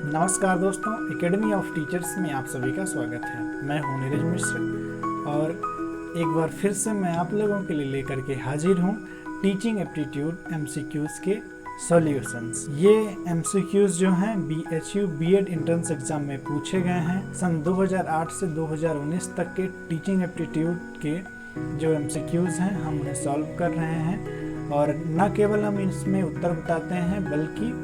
नमस्कार दोस्तों, academy of teachers में आप सभी का स्वागत है। मैं हूं नीरज मिश्र और एक बार फिर से मैं आप लोगों के लिए लेकर के हाजिर हूं टीचिंग एप्टीट्यूड एमसीक्यूज़ के सॉल्यूशंस। ये एमसीक्यूज़ जो हैं BHU बीएड एंट्रेंस एग्ज़ाम में पूछे गए हैं। सन 2008 से 2019 तक के टीचिंग एप्टीट्यूड के जो एमसीक्यूज़ हैं हम उन्हें सॉल्व कर रहे हैं और न केवल हम इसमें उत्तर बताते हैं बल्कि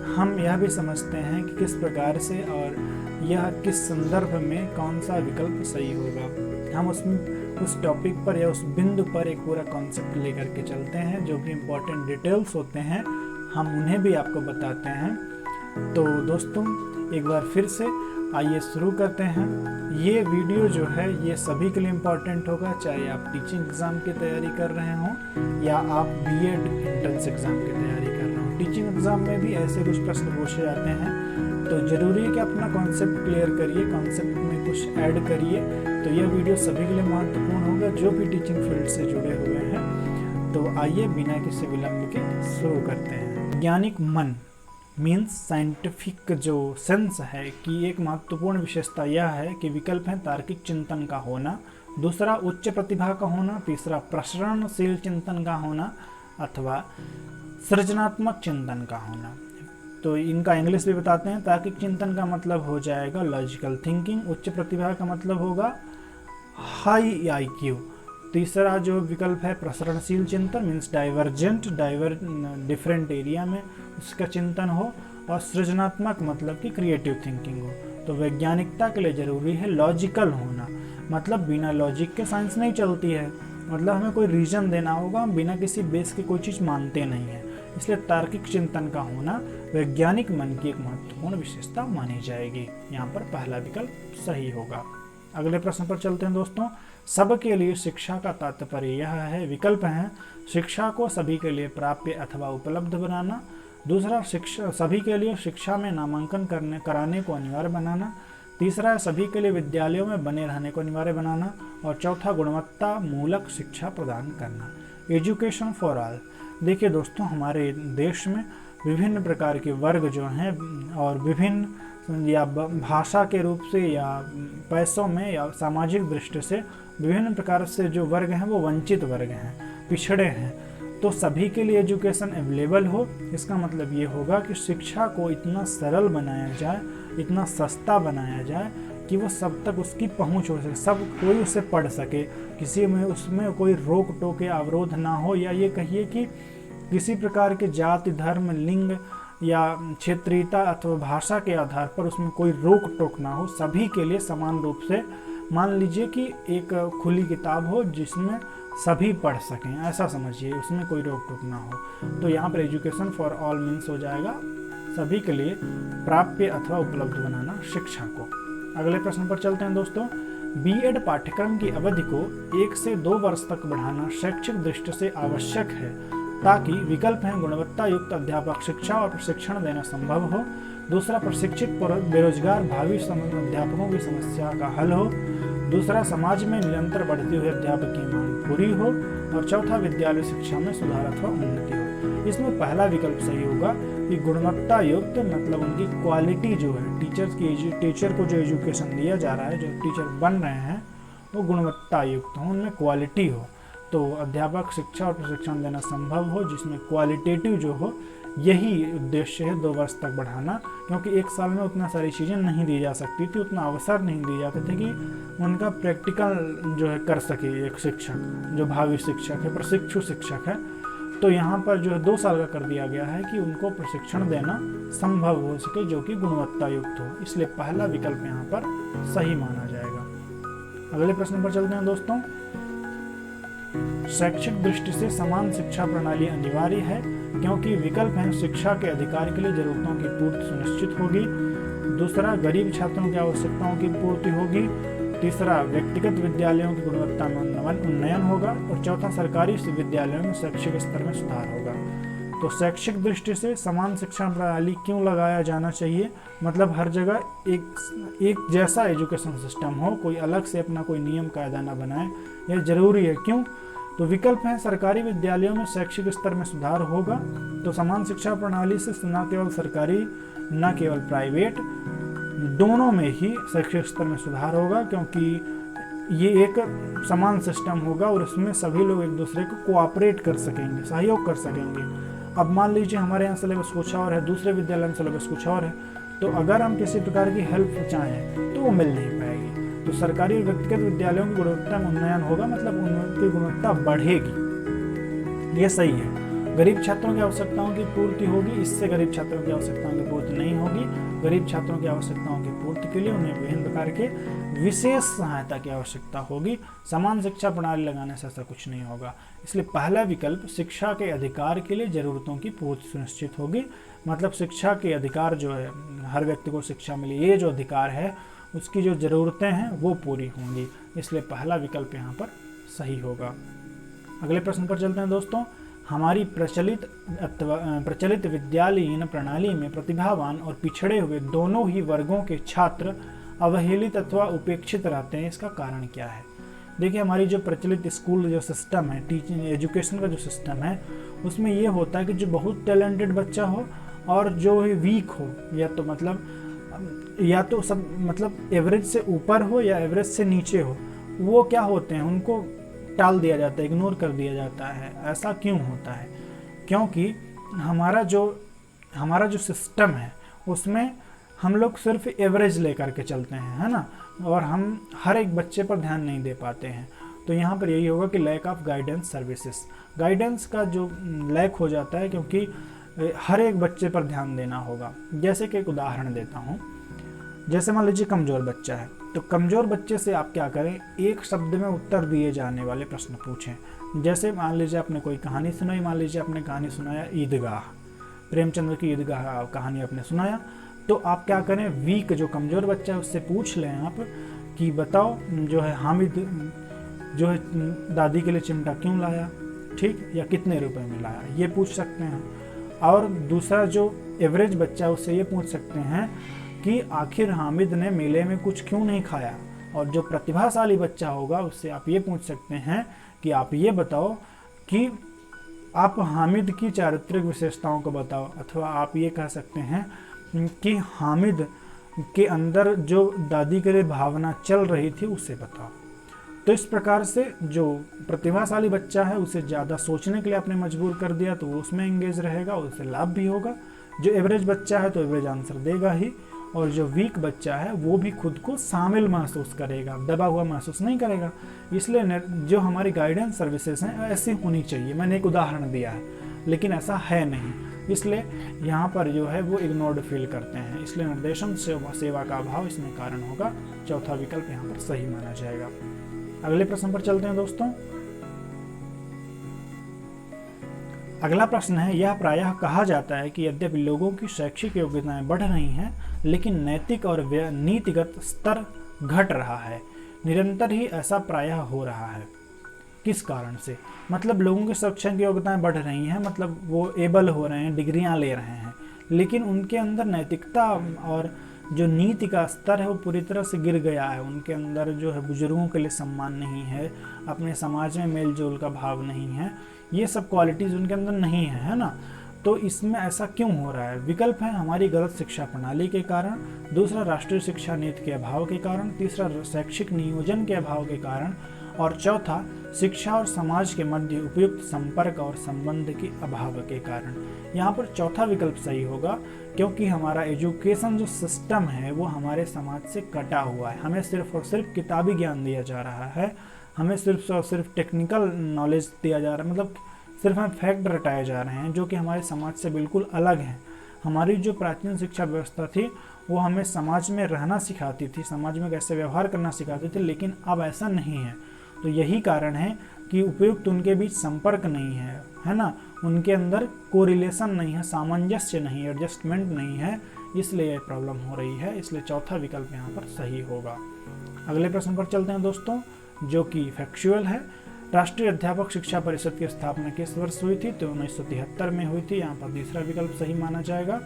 हम यह भी समझते हैं कि किस प्रकार से और यह किस संदर्भ में कौन सा विकल्प सही होगा। हम उस टॉपिक पर या उस बिंदु पर एक पूरा कॉन्सेप्ट लेकर के चलते हैं। जो भी इम्पोर्टेंट डिटेल्स होते हैं हम उन्हें भी आपको बताते हैं। तो दोस्तों एक बार फिर से आइए शुरू करते हैं। ये वीडियो जो है ये सभी के लिए इम्पोर्टेंट होगा, चाहे आप टीचिंग एग्ज़ाम की तैयारी कर रहे हों या आप बीएड एंट्रेंस एग्ज़ाम की तैयारी कर रहे हों। टीचिंग एग्ज़ाम में भी ऐसे कुछ प्रश्न पूछे जाते हैं, तो ज़रूरी है कि अपना कॉन्सेप्ट क्लियर करिए, कॉन्सेप्ट में कुछ ऐड करिए। तो यह वीडियो सभी के लिए महत्वपूर्ण होगा जो भी टीचिंग फील्ड से जुड़े हुए हैं। तो आइए बिना किसी विलंब के शुरू करते हैं। वैज्ञानिक मन मीन्स साइंटिफिक जो सेंस है कि एक महत्वपूर्ण विशेषता यह है कि विकल्प है तार्किक चिंतन का होना, दूसरा उच्च प्रतिभा का होना, तीसरा प्रसरणशील चिंतन का होना अथवा सृजनात्मक चिंतन का होना। तो इनका इंग्लिश भी बताते हैं। तार्किक चिंतन का मतलब हो जाएगा लॉजिकल थिंकिंग, उच्च प्रतिभा का मतलब होगा हाई IQ, तीसरा जो विकल्प है प्रसरणशील चिंतन मीन्स डिफरेंट एरिया में उसका चिंतन हो, और सृजनात्मक मतलब कि क्रिएटिव थिंकिंग हो। तो वैज्ञानिकता के लिए जरूरी है लॉजिकल होना, मतलब बिना लॉजिक के साइंस नहीं चलती है। मतलब हमें कोई रीजन देना होगा, हम बिना किसी बेस की कोई चीज़ मानते नहीं है। इसलिए तार्किक चिंतन का होना वैज्ञानिक मन की एक महत्वपूर्ण विशेषता मानी जाएगी। यहाँ पर पहला विकल्प सही होगा। अगले प्रश्न पर चलते हैं दोस्तों। सबके लिए शिक्षा का तात्पर्य यह है, विकल्प हैं शिक्षा को सभी के लिए प्राप्य अथवा उपलब्ध बनाना, दूसरा शिक्षा सभी के लिए शिक्षा में नामांकन कराने को अनिवार्य बनाना, तीसरा है सभी के लिए विद्यालयों में बने रहने को अनिवार्य बनाना, और चौथा गुणवत्ता मूलक शिक्षा प्रदान करना। Education for all. देखिए दोस्तों, हमारे देश में विभिन्न प्रकार के वर्ग जो हैं और विभिन्न या भाषा के रूप से या पैसों में या सामाजिक दृष्टि से विभिन्न प्रकार से जो वर्ग हैं वो वंचित वर्ग हैं, पिछड़े हैं। तो सभी के लिए एजुकेशन अवेलेबल हो, इसका मतलब ये होगा कि शिक्षा को इतना सरल बनाया जाए, इतना सस्ता बनाया जाए कि वो सब तक उसकी पहुंच हो सके, सब कोई उसे पढ़ सके, किसी में उसमें कोई रोक टोक या अवरोध ना हो, या ये कहिए कि किसी प्रकार के जाति धर्म लिंग या क्षेत्रीयता अथवा भाषा के आधार पर उसमें कोई रोक टोक ना हो। सभी के लिए समान रूप से, मान लीजिए कि एक खुली किताब हो जिसमें सभी पढ़ सकें, ऐसा समझिए, उसमें कोई रोक टोक ना हो। तो यहाँ पर एजुकेशन फॉर ऑल मीन्स हो जाएगा सभी के लिए प्राप्य अथवा उपलब्ध बनाना शिक्षा को। अगले प्रश्न पर चलते हैं दोस्तों। बीएड पाठ्यक्रम की अवधि को 1 से 2 वर्ष तक बढ़ाना शैक्षिक दृष्टि से आवश्यक है ताकि विकल्प हैं गुणवत्ता युक्त अध्यापक शिक्षा और प्रशिक्षण देना संभव हो, दूसरा प्रशिक्षित बेरोजगार भावी अध्यापकों की समस्या का हल हो, दूसरा समाज में निरंतर बढ़ती हुई अध्यापक की मांग पूरी हो, और चौथा विद्यालय शिक्षा में सुधार अथवा उन्नति हो। इसमें पहला विकल्प सही होगा कि गुणवत्ता युक्त मतलब उनकी क्वालिटी जो है, टीचर को जो एजुकेशन दिया जा रहा है, जो टीचर बन रहे हैं वो गुणवत्ता युक्त हो, उनमें क्वालिटी हो। तो अध्यापक शिक्षा और प्रशिक्षण देना संभव हो जिसमें क्वालिटेटिव जो हो, यही उद्देश्य है 2 वर्ष तक बढ़ाना। क्योंकि 1 साल में उतना सारी चीज़ें नहीं दी जा सकती थी, उतना अवसर नहीं दिए जाते थे कि उनका प्रैक्टिकल जो है कर सके एक शिक्षक, जो भावी शिक्षक है, प्रशिक्षु शिक्षक है। तो यहाँ पर जो है 2 साल का कर दिया गया है कि उनको प्रशिक्षण देना संभव हो सके जो कि गुणवत्ता युक्त हो। इसलिए पहला विकल्प यहाँ पर सही माना जाएगा। अगले प्रश्न पर चलते हैं दोस्तों। शैक्षिक दृष्टि से समान शिक्षा प्रणाली अनिवार्य है क्योंकि विकल्प है शिक्षा के अधिकार के लिए जरूरतों की पूर्ति सुनिश्चित होगी, दूसरा गरीब छात्रों की आवश्यकताओं की पूर्ति होगी, तीसरा व्यक्तिगत विद्यालयों की गुणवत्ता में उन्नयन होगा, और चौथा सरकारी विद्यालयों में शैक्षिक स्तर में सुधार होगा। तो शैक्षिक दृष्टि से समान शिक्षा प्रणाली क्यों लगाया जाना चाहिए, मतलब हर जगह एक जैसा एजुकेशन सिस्टम हो, कोई अलग से अपना कोई नियम कायदा न बनाए, यह जरूरी है। क्यों? तो विकल्प है सरकारी विद्यालयों में शैक्षिक स्तर में सुधार होगा। तो समान शिक्षा प्रणाली से न केवल सरकारी न केवल प्राइवेट, दोनों में ही शैक्षिक स्तर में सुधार होगा, क्योंकि ये एक समान सिस्टम होगा और इसमें सभी लोग एक दूसरे को कोऑपरेट कर सकेंगे, सहयोग कर सकेंगे। अब मान लीजिए हमारे यहाँ सिलेबस कुछ और है, दूसरे विद्यालय में सिलेबस कुछ और है, तो अगर हम किसी प्रकार की हेल्प चाहें तो वो मिल नहीं पाएगी। तो सरकारी और व्यक्तिगत विद्यालयों की गुणवत्ता में उन्नयन होगा, मतलब उनकी गुणवत्ता बढ़ेगी, ये सही है। गरीब छात्रों की आवश्यकताओं की पूर्ति होगी, इससे गरीब छात्रों की आवश्यकताओं की पूर्ति नहीं होगी। गरीब छात्रों की आवश्यकताओं की पूर्ति के लिए उन्हें विभिन्न प्रकार के विशेष सहायता की आवश्यकता होगी। समान शिक्षा प्रणाली लगाने से ऐसा कुछ नहीं होगा। इसलिए पहला विकल्प शिक्षा के अधिकार के लिए जरूरतों की पूर्ति सुनिश्चित होगी, मतलब शिक्षा के अधिकार जो है, हर व्यक्ति को शिक्षा मिले, ये जो अधिकार है उसकी जो ज़रूरतें हैं वो पूरी होंगी, इसलिए पहला विकल्प यहाँ पर सही होगा। अगले प्रश्न पर चलते हैं दोस्तों। हमारी प्रचलित विद्यालयीन प्रणाली में प्रतिभावान और पिछड़े हुए दोनों ही वर्गों के छात्र अवहेलित अथवा उपेक्षित रहते हैं, इसका कारण क्या है? देखिए, हमारी जो प्रचलित स्कूल जो सिस्टम है, टीचिंग एजुकेशन का जो सिस्टम है, उसमें ये होता है कि जो बहुत टैलेंटेड बच्चा हो और जो वीक हो, या तो सब मतलब एवरेज से ऊपर हो या एवरेज से नीचे हो, वो क्या होते हैं, उनको टाल दिया जाता है, इग्नोर कर दिया जाता है। ऐसा क्यों होता है? क्योंकि हमारा जो सिस्टम है उसमें हम लोग सिर्फ एवरेज लेकर के चलते हैं, है ना, और हम हर एक बच्चे पर ध्यान नहीं दे पाते हैं। तो यहाँ पर यही होगा कि lack of guidance services, guidance का जो लैक हो जाता है, क्योंकि हर एक बच्चे पर ध्यान देना होगा। जैसे कि एक उदाहरण देता हूँ, जैसे मान लीजिए कमज़ोर बच्चा है, तो कमज़ोर बच्चे से आप क्या करें, एक शब्द में उत्तर दिए जाने वाले प्रश्न पूछें। जैसे मान लीजिए आपने कोई कहानी सुनाई, मान लीजिए आपने कहानी सुनाया ईदगाह, प्रेमचंद्र की ईदगाह कहानी आपने सुनाया, तो आप क्या करें, वीक जो कमज़ोर बच्चा है उससे पूछ लें आप कि बताओ जो है हामिद जो है दादी के लिए चिमटा क्यों लाया, ठीक, या कितने रुपए में लाया, ये पूछ सकते हैं। और दूसरा जो एवरेज बच्चा है उससे ये पूछ सकते हैं कि आखिर हामिद ने मेले में कुछ क्यों नहीं खाया। और जो प्रतिभाशाली बच्चा होगा उससे आप ये पूछ सकते हैं कि आप ये बताओ कि आप हामिद की चारित्रिक विशेषताओं को बताओ, अथवा आप ये कह सकते हैं कि हामिद के अंदर जो दादी के लिए भावना चल रही थी उसे बताओ। तो इस प्रकार से जो प्रतिभाशाली बच्चा है उसे ज़्यादा सोचने के लिए आपने मजबूर कर दिया, तो वो उसमें एंगेज रहेगा, उससे लाभ भी होगा। जो एवरेज बच्चा है तो एवरेज आंसर देगा ही, और जो वीक बच्चा है वो भी खुद को शामिल महसूस करेगा, दबा हुआ महसूस नहीं करेगा। इसलिए जो हमारी गाइडेंस सर्विसेज हैं ऐसी होनी चाहिए। मैंने एक उदाहरण दिया है, लेकिन ऐसा है नहीं, इसलिए यहाँ पर जो है वो इग्नोर्ड फील करते हैं। इसलिए निर्देशन सेवा का अभाव इसमें कारण होगा। चौथा विकल्प यहाँ पर सही माना जाएगा। अगले प्रश्न पर चलते हैं दोस्तों। अगला प्रश्न है, यह प्रायः कहा जाता है कि यद्यपि लोगों की शैक्षिक योग्यताएं बढ़ रही हैं, लेकिन नैतिक और नीतिगत स्तर घट रहा है। निरंतर ही ऐसा प्रायः हो रहा है, किस कारण से? मतलब लोगों की शैक्षणिक योग्यताएं बढ़ रही हैं, मतलब वो एबल हो रहे हैं, डिग्रियां ले रहे हैं, लेकिन उनके अंदर नैतिकता और जो नीति का स्तर है वो पूरी तरह से गिर गया है। उनके अंदर जो है बुजुर्गों के लिए सम्मान नहीं है, अपने समाज में मेल जोल का भाव नहीं है, ये सब क्वालिटीज़ उनके अंदर नहीं है ना। तो इसमें ऐसा क्यों हो रहा है? विकल्प है हमारी गलत शिक्षा प्रणाली के कारण, दूसरा राष्ट्रीय शिक्षा नीति के अभाव के कारण, तीसरा शैक्षिक नियोजन के अभाव के कारण, और चौथा शिक्षा और समाज के मध्य उपयुक्त संपर्क और संबंध के अभाव के कारण। यहाँ पर चौथा विकल्प सही होगा, क्योंकि हमारा एजुकेशन जो सिस्टम है वो हमारे समाज से कटा हुआ है। हमें सिर्फ और सिर्फ किताबी ज्ञान दिया जा रहा है, हमें सिर्फ और सिर्फ टेक्निकल नॉलेज दिया जा रहा है, मतलब सिर्फ हमें फैक्ट रटाए जा रहे हैं जो कि हमारे समाज से बिल्कुल अलग हैं। हमारी जो प्राचीन शिक्षा व्यवस्था थी वो हमें समाज में रहना सिखाती थी, समाज में कैसे व्यवहार करना सिखाती थी, लेकिन अब ऐसा नहीं है। तो यही कारण है कि उपयुक्त उनके बीच संपर्क नहीं है ना, उनके अंदर कोरिलेशन नहीं है, सामंजस्य नहीं, एडजस्टमेंट नहीं है, इसलिए ये प्रॉब्लम हो रही है। इसलिए चौथा विकल्प यहाँ पर सही होगा। अगले प्रश्न पर चलते हैं दोस्तों, जो कि फैक्चुअल है। राष्ट्रीय अध्यापक शिक्षा परिषद की स्थापना किस वर्ष हुई थी? तो 1973 में हुई थी। यहाँ पर तीसरा विकल्प सही माना जाएगा।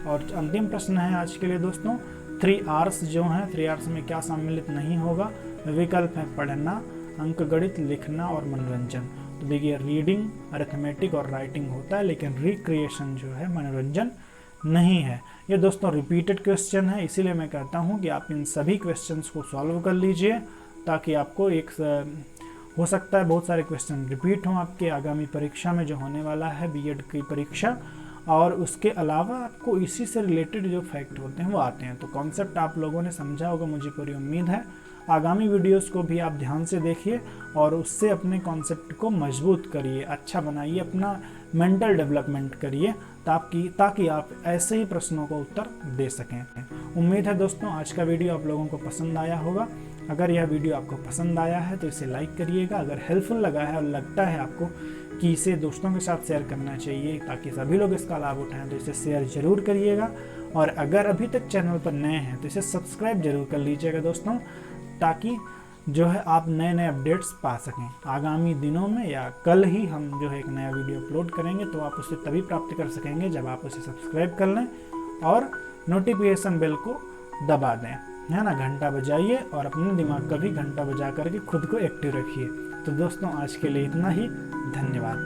और अंतिम प्रश्न है आज के लिए दोस्तों, 3 Rs जो हैं, 3 Rs में क्या सम्मिलित नहीं होगा? विकल्प है पढ़ना, अंकगणित, लिखना और मनोरंजन। तो देखिए, रीडिंग, अरिथमेटिक और राइटिंग होता है, लेकिन रिक्रिएशन जो है, मनोरंजन, नहीं है। ये दोस्तों रिपीटेड क्वेश्चन है, इसीलिए मैं कहता हूँ कि आप इन सभी क्वेश्चंस को सॉल्व कर लीजिए, ताकि आपको एक हो सकता है बहुत सारे क्वेश्चन रिपीट हों आपके आगामी परीक्षा में जो होने वाला है बीएड की परीक्षा, और उसके अलावा आपको इसी से रिलेटेड जो फैक्ट होते हैं वो आते हैं। तो कॉन्सेप्ट आप लोगों ने समझा होगा, मुझे पूरी उम्मीद है। आगामी वीडियोस को भी आप ध्यान से देखिए और उससे अपने कॉन्सेप्ट को मजबूत करिए, अच्छा बनाइए, अपना मेंटल डेवलपमेंट करिए, ताकि आप ऐसे ही प्रश्नों को उत्तर दे सकें। उम्मीद है दोस्तों आज का वीडियो आप लोगों को पसंद आया होगा। अगर यह वीडियो आपको पसंद आया है तो इसे लाइक करिएगा। अगर हेल्पफुल लगा है और लगता है आपको कि इसे दोस्तों के साथ शेयर करना चाहिए ताकि सभी लोग इसका लाभ उठाएं, तो इसे शेयर जरूर करिएगा। और अगर अभी तक चैनल पर नए हैं तो इसे सब्सक्राइब जरूर कर लीजिएगा दोस्तों, ताकि जो है आप नए नए अपडेट्स पा सकें। आगामी दिनों में या कल ही हम जो है एक नया वीडियो अपलोड करेंगे, तो आप उसे तभी प्राप्त कर सकेंगे जब आप उसे सब्सक्राइब कर लें और नोटिफिकेशन बेल को दबा दें, है ना, घंटा बजाइए और अपने दिमाग का भी घंटा बजा करके खुद को एक्टिव रखिए। तो दोस्तों आज के लिए इतना ही, धन्यवाद।